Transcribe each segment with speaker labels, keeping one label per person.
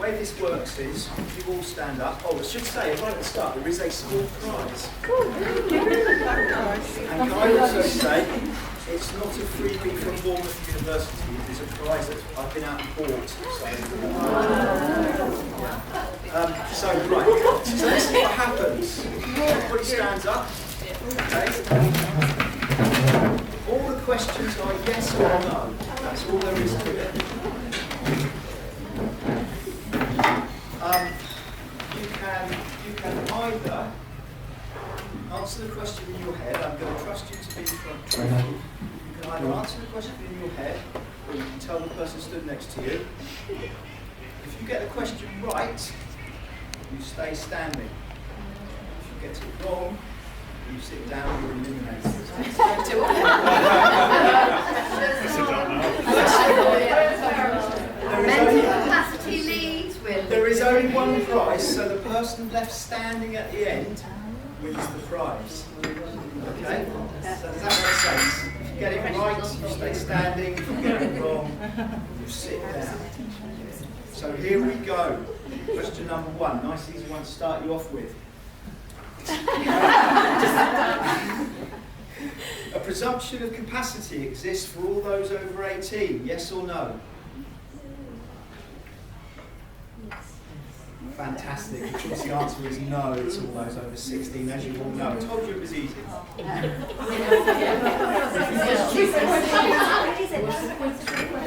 Speaker 1: way this works is, if you all stand up, I should say, right at the start, there is a small prize. And can I also say, it's not a freebie from Bournemouth University, it's a prize that I've been out and bought. So let's see what happens. Everybody stands up. Okay. All the questions are yes or no. That's all there is to it. You can either answer the question in your head. I'm going to trust you to be truthful. You can either answer the question in your head, or you can tell the person stood next to you. If you get the question right, you stay standing. If you get it wrong, you sit down, you're eliminated. There is only one prize, so the person left standing at the end wins the prize. Okay? So does that make sense? If you get it right, you stay standing. If you get it wrong, you sit down. So here we go. Question number 1. Nice easy one to start you off with. A presumption of capacity exists for all those over 18, yes or no? Fantastic. The choice answer is no, it's all those over 16, as you all know. I told you it was easy.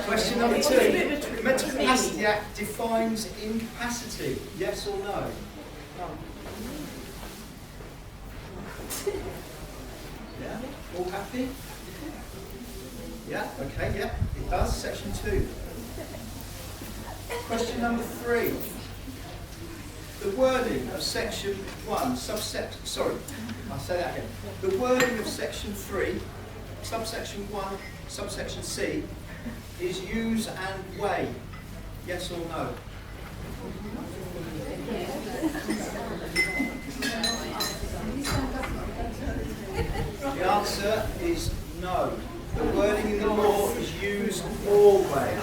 Speaker 1: Question number 2. The Mental Capacity Act defines incapacity, yes or no? Yeah? All happy? Yeah? Okay, yeah. It does. Section 2. Question number 3. The wording of section 1, subsection, I'll say that again. The wording of section 3, subsection 1, subsection C, is use and weigh. Yes or no? The answer is no. The wording in the law is use or weigh.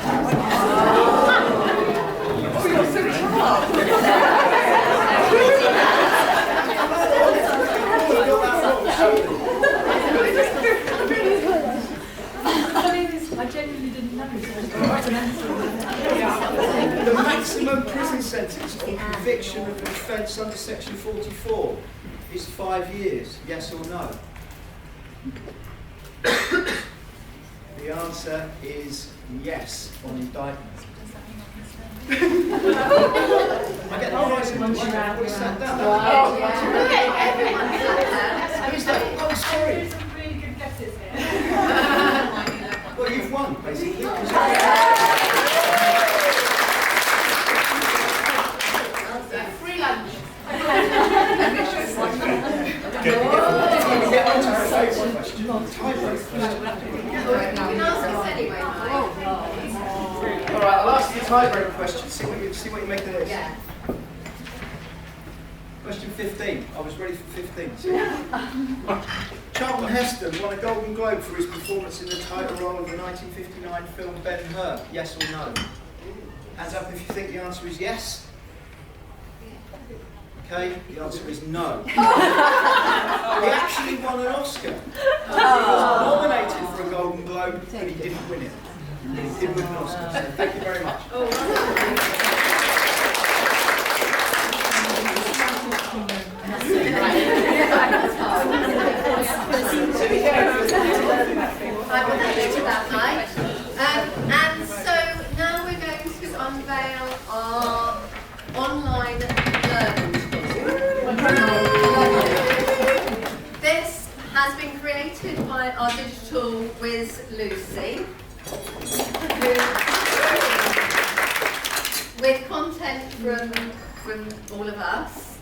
Speaker 2: I genuinely didn't know.
Speaker 1: The maximum prison sentence on conviction of an offence under section 44 is 5 years, yes or no? The answer is yes on indictment. I get the prize in everybody sat down. Who's that? Oh, sorry.
Speaker 2: Some really good guesses here.
Speaker 1: Well, you've won, basically.
Speaker 2: Free lunch.
Speaker 1: Get on to the favourite question. Tiebreak question. Alright, I'll ask you the tiebreaker question. See what you make of this.
Speaker 3: Yeah.
Speaker 1: Question 15. I was ready for 15. Charlton Heston won a Golden Globe for his performance in the title role of the 1959 film Ben-Hur. Yes or no? Hands up if you think the answer is yes. Okay, the answer is no. He actually won an Oscar. He was nominated for a Golden Globe, but he didn't win it. He did win an Oscar, so thank you very much.
Speaker 3: I will let you to that night. And so now we're going to unveil our online learning tool. This has been created by our digital whiz Lucy, with content from all of us.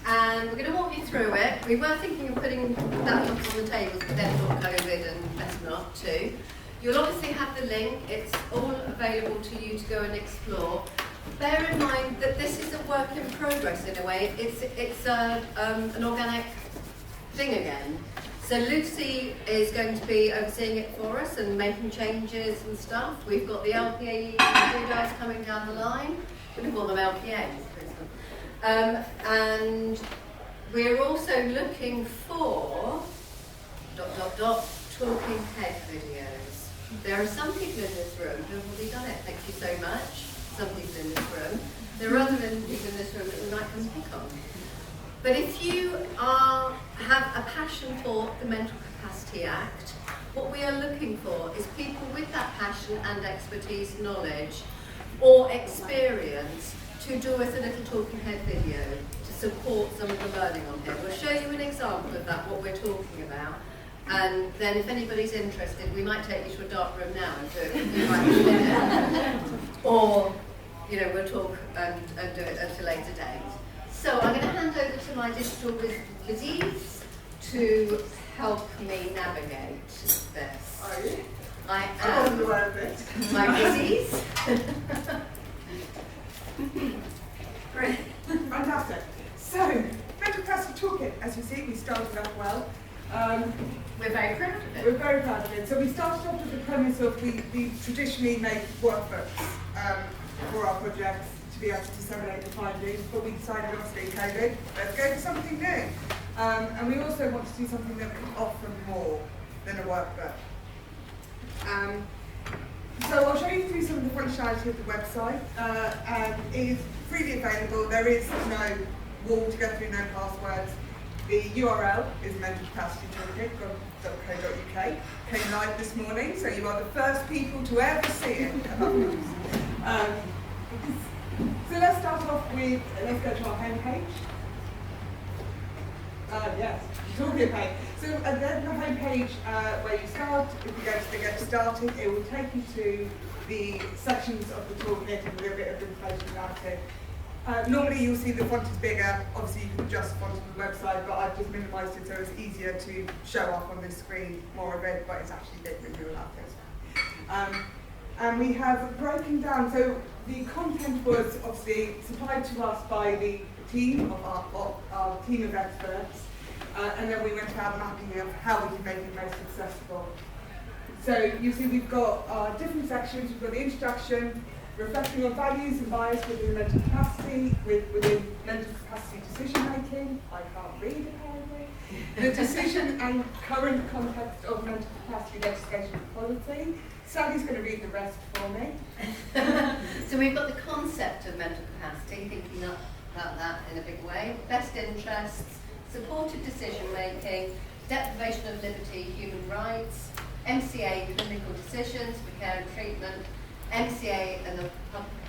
Speaker 3: And we're going to walk you through it. We were thinking of putting that up on the tables, but then thought COVID and best not to. You'll obviously have the link. It's all available to you to go and explore. Bear in mind that this is a work in progress in a way. It's an organic thing again. So Lucy is going to be overseeing it for us and making changes and stuff. We've got the LPA guys coming down the line. We call them LPAs. And we're also looking for ... talking head videos. There are some people in this room who have already done it. Thank you so much. Some people in this room. There are other people in this room that we might come pick on. But if you have a passion for the Mental Capacity Act, what we are looking for is people with that passion and expertise, knowledge, or experience to do us a little talking head video to support some of the learning on here. We'll show you an example of that, what we're talking about. And then if anybody's interested, we might take you to a dark room now and do it with you right in a minute. Or, you know, we'll talk and do it at a later date. So I'm going to hand over to my digital Wizzies to help me navigate this.
Speaker 4: Are you?
Speaker 3: I
Speaker 4: I wasn't
Speaker 3: am
Speaker 4: aware of it.
Speaker 3: my Wizzies.
Speaker 4: Great. Fantastic. So, Mental Capacity Toolkit, as you see, we started off well.
Speaker 3: We're very proud of
Speaker 4: We're
Speaker 3: it.
Speaker 4: very proud of it. So we started off with the premise of we traditionally make workbooks for our projects to be able to disseminate the findings, but we decided obviously in COVID, let's go for something new. And we also want to do something that can offer more than a workbook. So I'll show you through some of the functionality of the website. And it is freely available. There is no wall to go through, no passwords. The URL is mentalcapacitytoolkit.co.uk. Came live this morning, so you are the first people to ever see it. So let's start off with, let's go to our homepage. Yes, Toolkit page. So at the homepage where you start, if you go to Get Started, it will take you to the sections of the toolkit and a little bit of information about it. Normally you'll see the font is bigger. Obviously you can adjust the font on the website, but I've just minimised it so it's easier to show up on this screen more of it, but it's actually big when you allow it. And we have broken down, so the content was obviously supplied to us by the team of our team of experts, and then we went out mapping of how we can make it most accessible. So you see we've got different sections. We've got the introduction, reflecting on values and bias within mental capacity, within mental capacity decision making. I can't read apparently. The decision and current context of mental capacity legislation and policy. Sally's going to read the rest for me.
Speaker 3: So we've got the concept of mental capacity, thinking about that in a big way. Best interests, supported decision making, deprivation of liberty, human rights, MCA, clinical decisions for care and treatment, MCA and the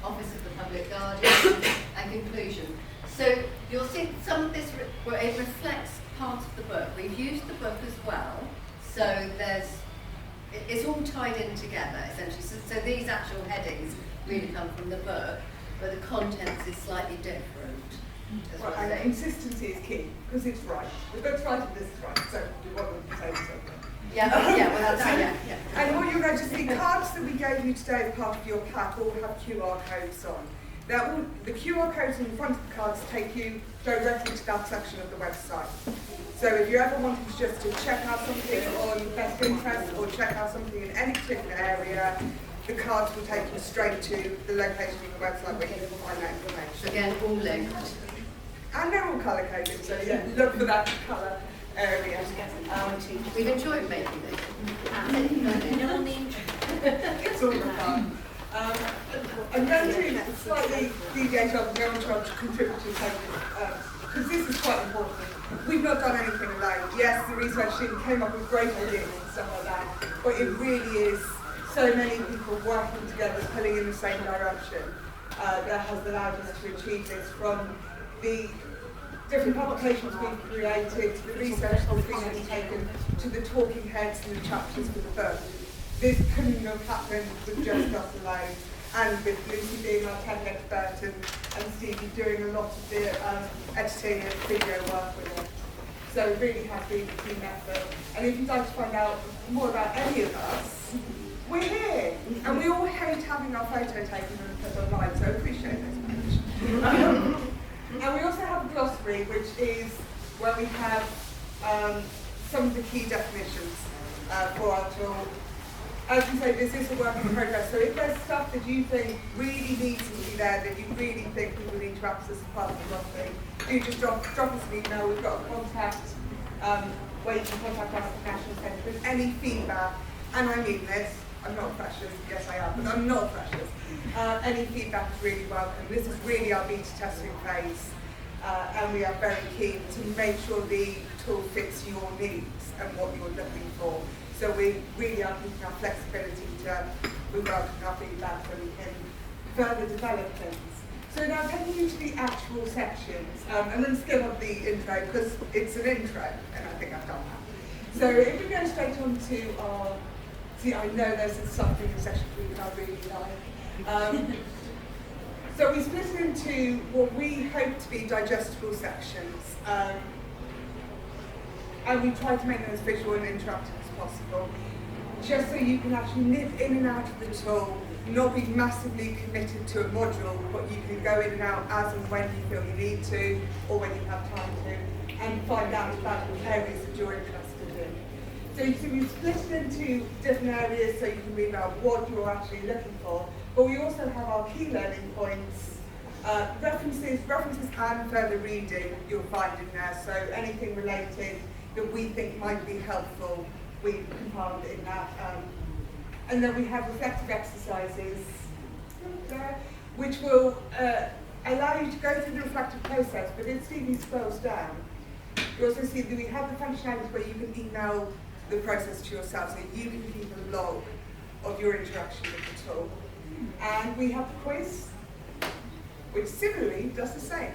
Speaker 3: Office of the Public Guardian, and conclusion. So you'll see some of this, it reflects part of the book. We've used the book as well, so it's all tied in together essentially. So these actual headings really come from the book, but the contents is slightly different.
Speaker 4: Well, and consistency is key, because it's right. The book's right and this is right, so we want them to say something.
Speaker 3: Yeah, well that's yeah.
Speaker 4: And what you're going to see, cards that we gave you today as part of your pack all have QR codes on. The QR codes in front of the cards take you directly to that section of the website. So if you ever wanted just to check out something on best interest or check out something in any particular area, the cards will take you straight to the location of the website where you can find that information.
Speaker 3: Again, all linked.
Speaker 4: And they're all colour coded, so yeah, look for that colour area.
Speaker 3: We've enjoyed making this.
Speaker 4: It's all the fun. I'm going to slightly deviate off and go on to our contributory paper, because this is quite important. We've not done anything alone. Yes, the research team came up with great ideas and stuff like that, but it really is so many people working together, pulling in the same direction, that has allowed us to achieve this, from the different publications we've created, to the research that's been undertaken, to the talking heads and the chapters for the book. This couldn't have happened with just us alone, and with Lucy being our tech expert and Stevie doing a lot of the editing and video work with it. So it really has been a team effort. And if you'd like to find out more about any of us, we're here. And we all hate having our photo taken and put online, so I appreciate this much. And we also have a glossary, which is where we have some of the key definitions for our tool. as you say, this is a work in progress. So if there's stuff that you think really needs to be there, that you really think people need to access as part of the lottery, do just drop us an email. We've got a contact where you can contact us at the National Centre with any feedback. And I mean this, I'm not precious, yes I am, but I'm not precious. Any feedback is really welcome. This is really our beta testing phase. And we are very keen to make sure the tool fits your needs and what you're looking for. So we really are keeping our flexibility to welcome our feedback so we can further develop things. So now taking you to the actual sections, I'm going to skip on the intro because it's an intro and I think I've done that. So if we go straight on to our, see I know there's something in section 3 that I really like. So we split it into what we hope to be digestible sections, and we try to make them as visual and interactive as possible, just so you can actually nip in and out of the tool, not be massively committed to a module, but you can go in and out as and when you feel you need to, or when you have time to, and find out about the areas that you're interested in. So you see we've split it into different areas so you can read about what you're actually looking for. But we also have our key learning points, references and further reading you'll find in there. So anything related that we think might be helpful, we compiled in that. And then we have reflective exercises, which will allow you to go through the reflective process. But if Stevie scrolls down, you also see that we have the functionality where you can email the process to yourself, so you can keep a log of your interaction with the tool. And we have the quiz, which similarly does the same.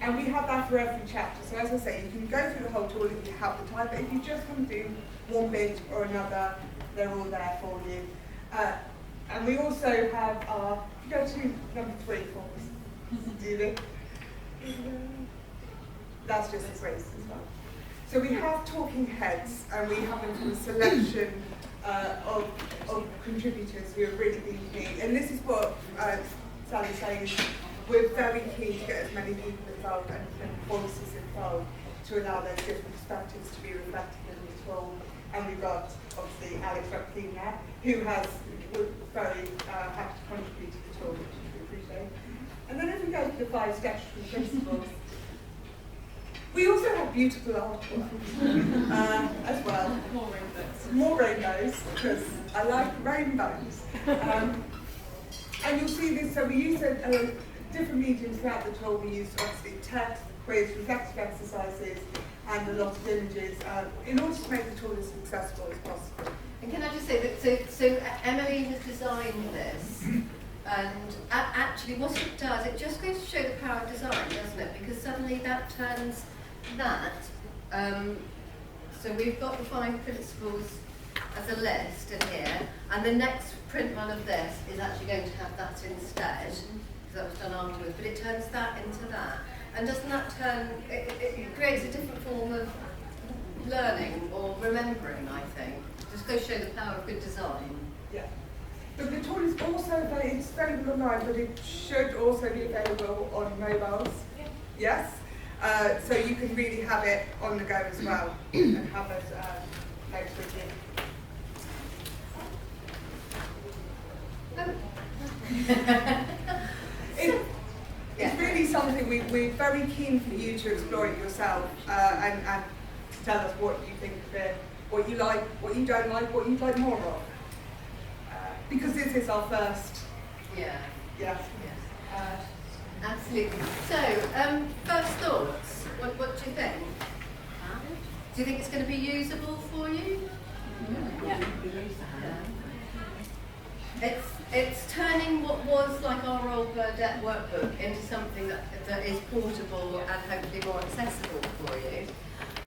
Speaker 4: And we have that for every chapter. So as I say, you can go through the whole tool if you have the time, but if you just want to do one bit or another, they're all there for you. And we also have our, go to number 3 for us, Julie. That's just a quiz as well. So we have talking heads, and we have them from a selection of contributors who are really keen. And this is what Sally's saying, is we're very keen to get as many people involved and voices involved to allow those different perspectives to be reflected in the tool. And we've got, obviously, Alex Repkin there, who has very happy to contribute to the tool, which we appreciate. And then if we go to the 5 statutory principles, we also have beautiful artwork as well.
Speaker 2: More rainbows.
Speaker 4: More rainbows, because I like rainbows. And you'll see this, so we use different mediums throughout the tool. We use obviously text, quiz, reflective exercises, and a lot of images in order to make the tool as accessible as possible.
Speaker 3: And can I just say that, so Emily has designed this, and actually what it does, it just goes to show the power of design, doesn't it? Because suddenly that turns that, so we've got the 5 principles as a list in here, and the next print run of this is actually going to have that instead, because that was done afterwards, but it turns that into that. And doesn't that turn, it creates a different form of learning or remembering, I think. Just goes to show the power of good design.
Speaker 4: Yeah. But the tool is also it's available online, but it should also be available on mobiles.
Speaker 2: Yeah.
Speaker 4: Yes? So you can really have it on the go as well and have it next with you. It's really something we're very keen for you to explore it yourself and tell us what you think of it, what you like, what you don't like, what you'd like more of. Because this is our first.
Speaker 3: Yeah.
Speaker 4: Yes.
Speaker 3: Yes. Absolutely. So, first thoughts. What do you think? Do you think it's going to be usable for you?
Speaker 2: Yeah.
Speaker 3: It's turning what was like our old Burdette workbook into something that is portable and hopefully more accessible for you.